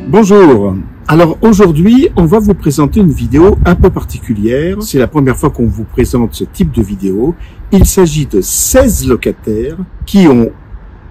Bonjour. Alors aujourd'hui, on va vous présenter une vidéo un peu particulière. C'est la première fois qu'on vous présente ce type de vidéo. Il s'agit de 16 locataires qui ont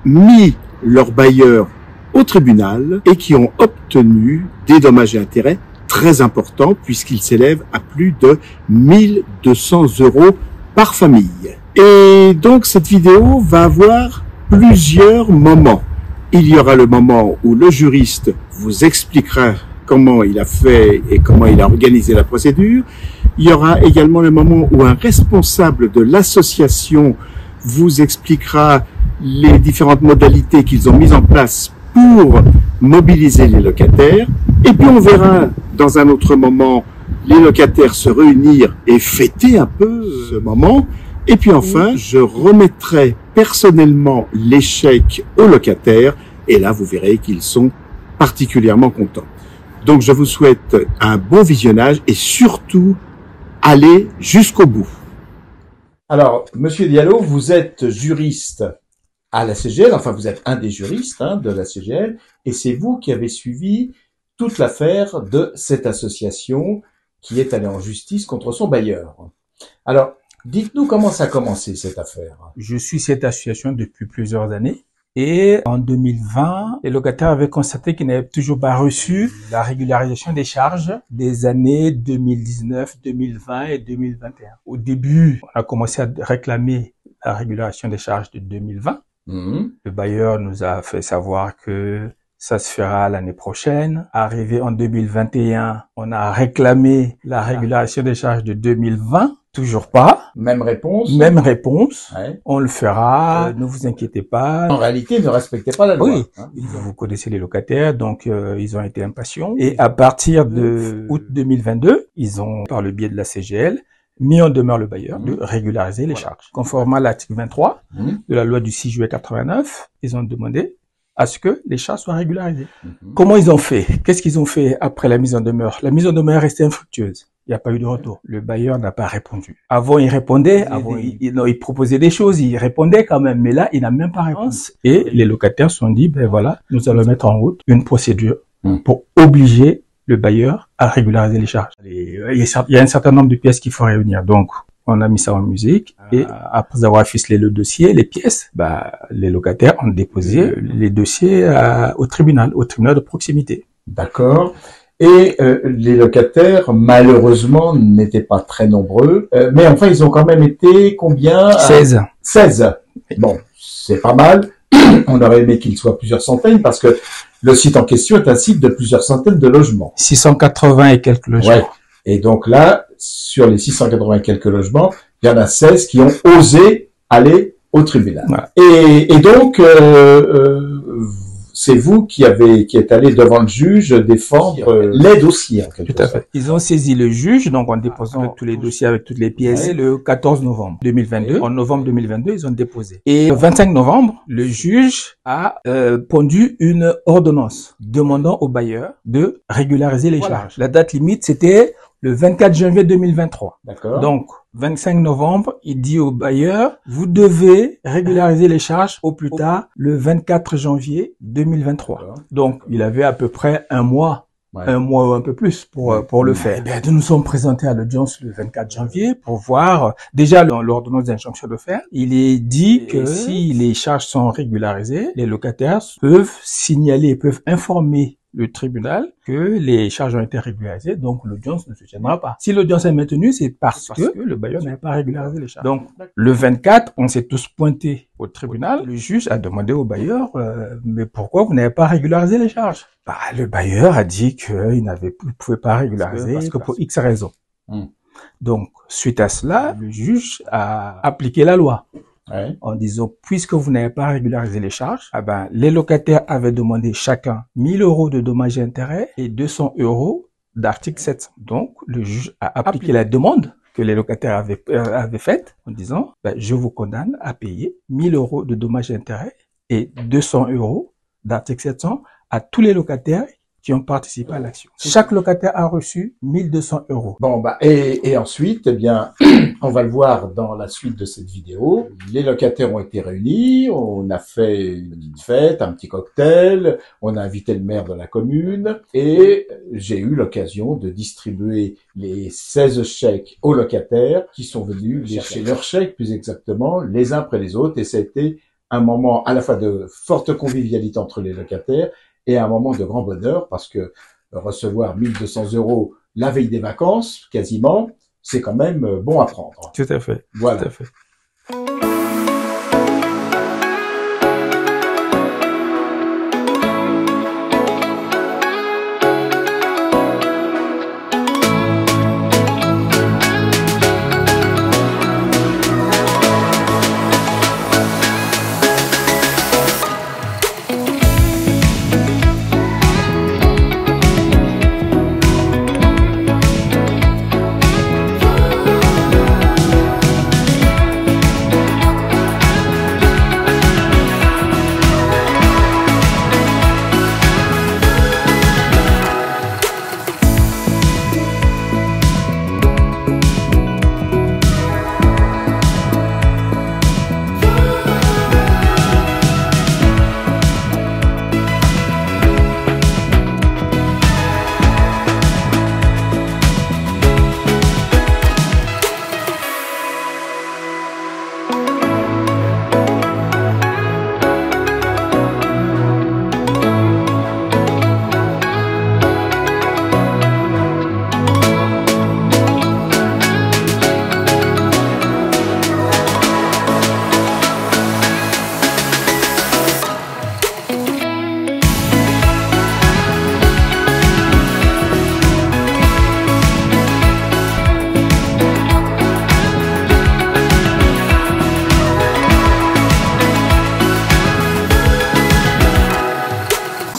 mis leur bailleur au tribunal et qui ont obtenu des dommages et intérêts très importants puisqu'ils s'élèvent à plus de 1200 € par famille. Et donc cette vidéo va avoir plusieurs moments. Il y aura le moment où le juriste vous expliquera comment il a fait et comment il a organisé la procédure. Il y aura également le moment où un responsable de l'association vous expliquera les différentes modalités qu'ils ont mises en place pour mobiliser les locataires. Et puis on verra dans un autre moment les locataires se réunir et fêter un peu ce moment. Et puis enfin, je remettrai personnellement l'échec aux locataires et là vous verrez qu'ils sont particulièrement contents. Donc je vous souhaite un bon visionnage et surtout allez jusqu'au bout. Alors, Monsieur Diallo, vous êtes juriste à la CGL, enfin vous êtes un des juristes de la CGL, et c'est vous qui avez suivi toute l'affaire de cette association qui est allée en justice contre son bailleur. Alors, dites-nous comment ça a commencé cette affaire. Je suis cette association depuis plusieurs années. Et en 2020, les locataires avaient constaté qu'ils n'avaient toujours pas reçu la régularisation des charges des années 2019, 2020 et 2021. Au début, on a commencé à réclamer la régularisation des charges de 2020. Le bailleur nous a fait savoir que ça se fera l'année prochaine. Arrivé en 2021, on a réclamé la régularisation des charges de 2020. Toujours pas. Même réponse. Même réponse. Ouais. On le fera. Ne vous inquiétez pas. En réalité, ne respectez pas la loi. Oui. Vous connaissez les locataires, donc ils ont été impatients. Et à partir de août 2022, ils ont, par le biais de la CGL, mis en demeure le bailleur de régulariser les charges. Conformément à l'article 23 de la loi du 6 juillet 89, ils ont demandé à ce que les charges soient régularisées. Comment ils ont fait? Qu'est-ce qu'ils ont fait après la mise en demeure? La mise en demeure est restée infructueuse. Il n'y a pas eu de retour. Le bailleur n'a pas répondu. Avant, il répondait. Avant, il proposait des choses. Il répondait quand même. Mais là, il n'a même pas répondu. Et les locataires se sont dit, ben voilà, nous allons mettre en route une procédure pour obliger le bailleur à régulariser les charges. Il y a un certain nombre de pièces qu'il faut réunir. Donc, on a mis ça en musique. Et après avoir ficelé le dossier, les pièces, les locataires ont déposé les dossiers au tribunal de proximité. D'accord. Et les locataires, malheureusement, n'étaient pas très nombreux. Mais enfin, ils ont quand même été combien? 16. 16. Bon, c'est pas mal. On aurait aimé qu'il soit plusieurs centaines parce que le site en question est un site de plusieurs centaines de logements. 680 et quelques logements. Ouais. Et donc là, sur les 680 et quelques logements, il y en a 16 qui ont osé aller au tribunal. Voilà. Et donc, c'est vous qui êtes allé devant le juge défendre les dossiers. En quelque sorte. Tout à fait. Ils ont saisi le juge, donc en déposant tous les dossiers avec toutes les pièces, le 14 novembre 2022. En novembre 2022, ils ont déposé. Et le 25 novembre, le juge a pondu une ordonnance demandant au bailleur de régulariser les charges. La date limite, c'était le 24 janvier 2023. D'accord. Donc, 25 novembre, il dit au bailleur, vous devez régulariser les charges au plus tard le 24 janvier 2023. Donc, il avait à peu près un mois ou un peu plus pour le faire. Eh bien, nous nous sommes présentés à l'audience le 24 janvier pour voir, déjà dans l'ordonnance d'injonction de faire, il est dit que si les charges sont régularisées, les locataires peuvent signaler, peuvent informer le tribunal que les charges ont été régularisées, donc l'audience ne se tiendra pas. Si l'audience est maintenue, c'est parce que le bailleur n'a pas régularisé les charges. Donc, le 24, on s'est tous pointés au tribunal. Le juge a demandé au bailleur, mais pourquoi vous n'avez pas régularisé les charges? Le bailleur a dit qu'il ne pouvait pas régulariser parce que pour X raisons. Donc, suite à cela, le juge a appliqué la loi. Ouais. En disant, puisque vous n'avez pas régularisé les charges, les locataires avaient demandé chacun 1000 € de dommages et intérêts et 200 € d'article 700. Donc, le juge a appliqué la demande que les locataires avaient faite en disant, je vous condamne à payer 1000 € de dommages et intérêts et 200 € d'article 700 à tous les locataires qui ont participé à l'action. Chaque locataire a reçu 1200 €. Bon, bah, et ensuite, eh bien, on va le voir dans la suite de cette vidéo. Les locataires ont été réunis, on a fait une petite fête, un petit cocktail, on a invité le maire de la commune, et j'ai eu l'occasion de distribuer les 16 chèques aux locataires qui sont venus chercher leurs chèques, plus exactement, les uns après les autres, et ça a été un moment à la fois de forte convivialité entre les locataires et un moment de grand bonheur, parce que recevoir 1200 € la veille des vacances, quasiment, c'est quand même bon à prendre. Tout à fait. Voilà. Tout à fait.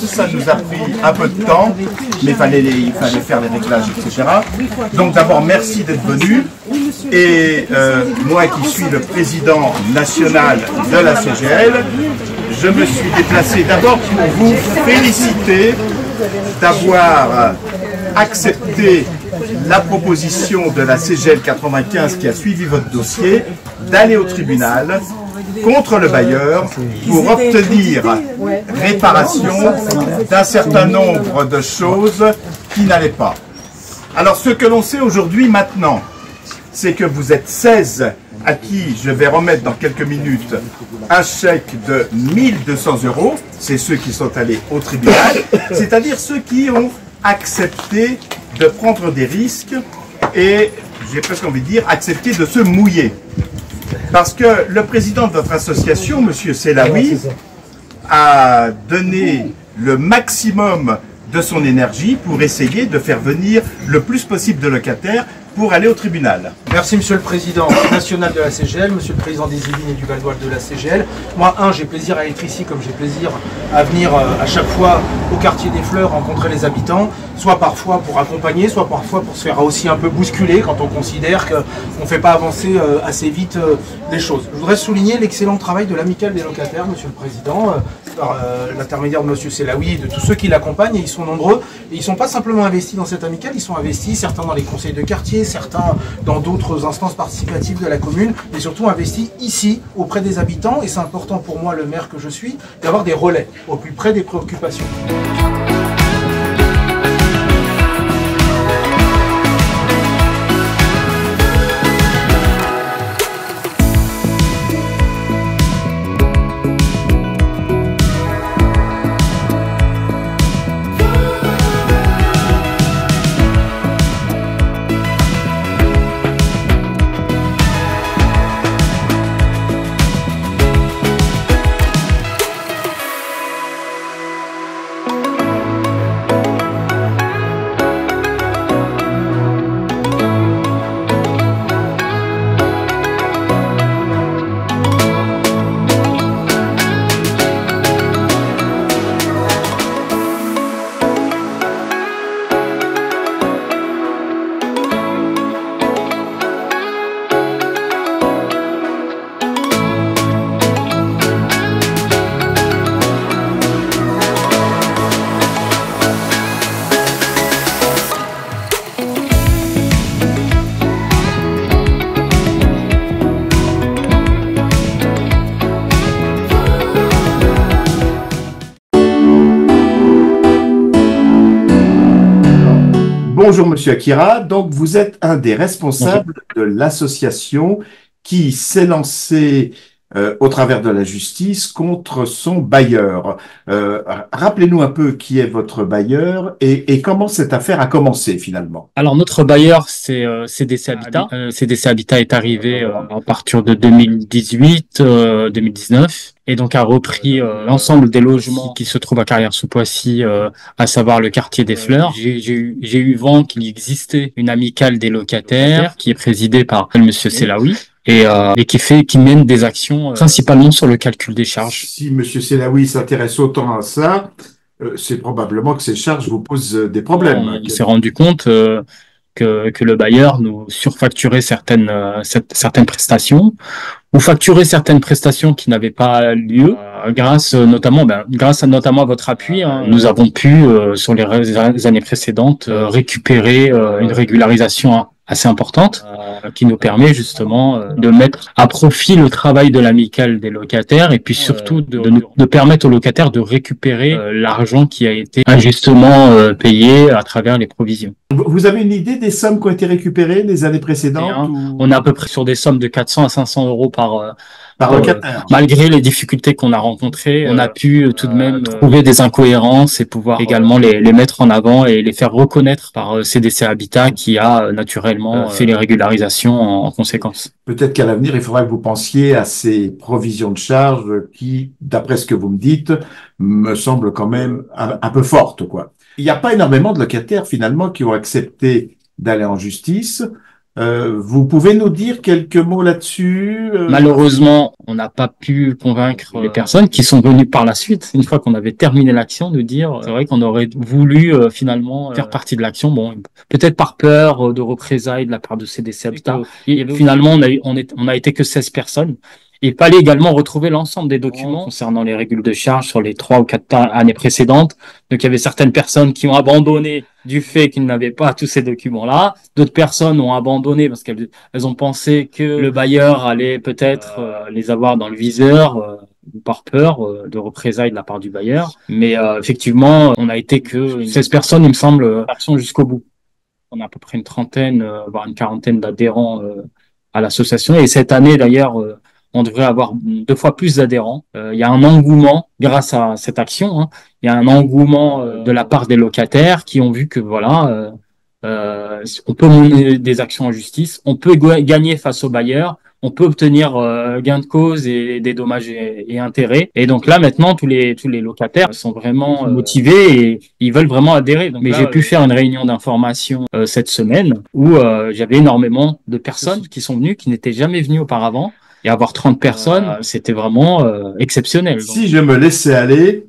Ça nous a pris un peu de temps, mais il fallait faire les réglages, etc. Donc d'abord, merci d'être venu. Et moi qui suis le président national de la CGL, je me suis déplacé d'abord pour vous féliciter d'avoir accepté la proposition de la CGL 95 qui a suivi votre dossier d'aller au tribunal contre le bailleur pour obtenir réparation d'un certain nombre de choses qui n'allaient pas. Alors ce que l'on sait aujourd'hui maintenant, c'est que vous êtes 16 à qui je vais remettre dans quelques minutes un chèque de 1200 €. C'est ceux qui sont allés au tribunal, c'est-à-dire ceux qui ont accepté de prendre des risques et, j'ai presque envie de dire, accepté de se mouiller. Parce que le président de votre association, M. Selaoui, a donné le maximum de son énergie pour essayer de faire venir le plus possible de locataires pour aller au tribunal. Merci Monsieur le Président national de la CGL, Monsieur le Président des Yvelines et du Val d'Oise de la CGL. Moi, j'ai plaisir à être ici comme j'ai plaisir à venir à chaque fois au quartier des Fleurs rencontrer les habitants, soit parfois pour accompagner, soit parfois pour se faire aussi un peu bousculer quand on considère qu'on ne fait pas avancer assez vite les choses. Je voudrais souligner l'excellent travail de l'amicale des locataires, Monsieur le Président, par l'intermédiaire de Monsieur Selaoui et de tous ceux qui l'accompagnent, et ils sont nombreux. Et ils ne sont pas simplement investis dans cette amicale, ils sont investis, certains dans les conseils de quartier, certains dans d'autres instances participatives de la commune, mais surtout investis ici, auprès des habitants. Et c'est important pour moi, le maire que je suis, d'avoir des relais au plus près des préoccupations. Bonjour Monsieur Akira, donc vous êtes un des responsables de l'association qui s'est lancée au travers de la justice contre son bailleur. Rappelez-nous un peu qui est votre bailleur et comment cette affaire a commencé finalement. Alors notre bailleur c'est CDC Habitat. CDC Habitat est arrivé à partir de 2018, 2019 et donc a repris l'ensemble des logements qui se trouvent à Carrière-sous-Poissy, à savoir le quartier des Fleurs. J'ai eu vent qu'il existait une amicale des locataires qui est présidée par Monsieur Selaoui. Et qui mène des actions principalement sur le calcul des charges. Si Monsieur Selaoui s'intéresse autant à ça, c'est probablement que ces charges vous posent des problèmes. On s'est rendu compte que le bailleur nous surfacturait certaines prestations ou facturait certaines prestations qui n'avaient pas lieu. Grâce notamment à votre appui, nous avons pu sur les années précédentes récupérer une régularisation assez importante qui nous permet justement de mettre à profit le travail de l'amicale des locataires et puis surtout de permettre aux locataires de récupérer l'argent qui a été injustement payé à travers les provisions. Vous avez une idée des sommes qui ont été récupérées les années précédentes On est à peu près sur des sommes de 400 à 500 euros par locataire. Malgré les difficultés qu'on a rencontrées, on a pu tout de même trouver des incohérences et pouvoir également les mettre en avant et les faire reconnaître par CDC Habitat qui a naturellement fait les régularisations en conséquence. Peut-être qu'à l'avenir, il faudra que vous pensiez à ces provisions de charges qui, d'après ce que vous me dites, me semblent quand même un peu fortes, quoi. Il n'y a pas énormément de locataires finalement qui ont accepté d'aller en justice. Vous pouvez nous dire quelques mots là-dessus? Malheureusement, on n'a pas pu convaincre les personnes qui sont venues par la suite, une fois qu'on avait terminé l'action, de dire c'est vrai qu'on aurait voulu finalement faire partie de l'action. Bon, peut-être par peur de représailles de la part de CDC Habitat. Finalement, on a été que 16 personnes. Il fallait également retrouver l'ensemble des documents concernant les régules de charges sur les 3 ou 4 années précédentes. Donc, il y avait certaines personnes qui ont abandonné du fait qu'ils n'avaient pas tous ces documents-là. D'autres personnes ont abandonné parce qu'elles ont pensé que le bailleur allait peut-être les avoir dans le viseur par peur de représailles de la part du bailleur. Mais effectivement, on a été que 16 personnes, il me semble, jusqu'au bout. On a à peu près une trentaine, voire une quarantaine d'adhérents à l'association. Et cette année, d'ailleurs, on devrait avoir 2 fois plus d'adhérents. Il y a un engouement grâce à cette action. Il y a un engouement de la part des locataires qui ont vu que voilà, on peut mener des actions en justice, on peut gagner face aux bailleurs, on peut obtenir gain de cause et des dommages et intérêts. Et donc là maintenant tous les locataires sont vraiment motivés et ils veulent vraiment adhérer. Donc, mais j'ai pu faire une réunion d'information cette semaine où j'avais énormément de personnes qui sont venues, qui n'étaient jamais venues auparavant. Et avoir 30 personnes, c'était vraiment exceptionnel. Si je me laissais aller,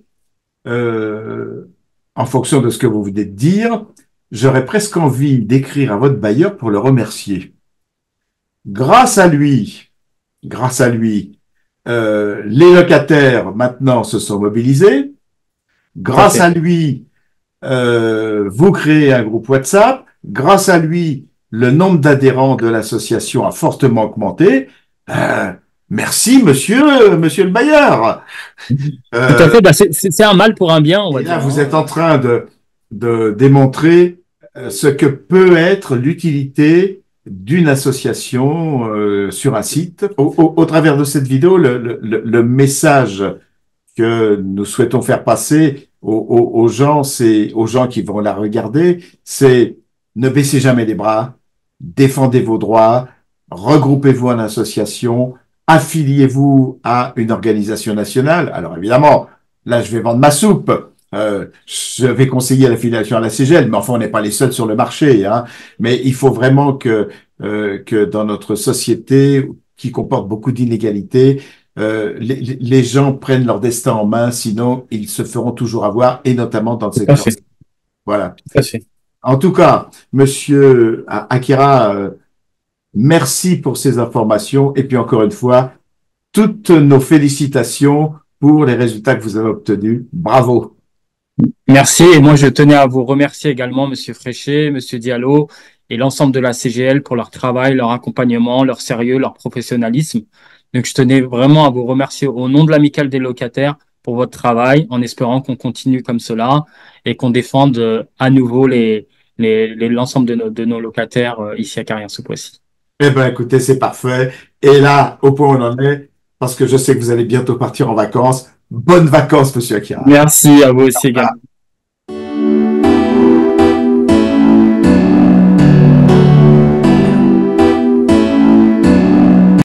en fonction de ce que vous venez de dire, j'aurais presque envie d'écrire à votre bailleur pour le remercier. Grâce à lui, les locataires maintenant se sont mobilisés. Grâce à lui, vous créez un groupe WhatsApp. Grâce à lui, le nombre d'adhérents de l'association a fortement augmenté. Merci, monsieur le bailleur. Tout à fait. Bah, c'est un mal pour un bien, on va dire. Là, vous êtes en train de démontrer ce que peut être l'utilité d'une association sur un site. Au travers de cette vidéo, le message que nous souhaitons faire passer aux gens, c'est aux gens qui vont la regarder, c'est ne baissez jamais les bras, défendez vos droits, regroupez-vous en association, affiliez-vous à une organisation nationale. Alors évidemment, là je vais vendre ma soupe. Je vais conseiller l'affiliation à la CGL, mais enfin on n'est pas les seuls sur le marché. Mais il faut vraiment que dans notre société qui comporte beaucoup d'inégalités, les gens prennent leur destin en main, sinon ils se feront toujours avoir, et notamment dans le secteur. Voilà. En tout cas, Monsieur Akira, merci pour ces informations et puis encore une fois, toutes nos félicitations pour les résultats que vous avez obtenus. Bravo. Merci et moi je tenais à vous remercier également Monsieur Fréchet, Monsieur Diallo et l'ensemble de la CGL pour leur travail, leur accompagnement, leur sérieux, leur professionnalisme. Donc je tenais vraiment à vous remercier au nom de l'amicale des locataires pour votre travail en espérant qu'on continue comme cela et qu'on défende à nouveau les l'ensemble de nos locataires ici à Carrière-sous-Poissy. Eh ben, écoutez, c'est parfait. Et là, au point où on en est, parce que je sais que vous allez bientôt partir en vacances. Bonnes vacances, monsieur Akira. Merci à vous aussi également.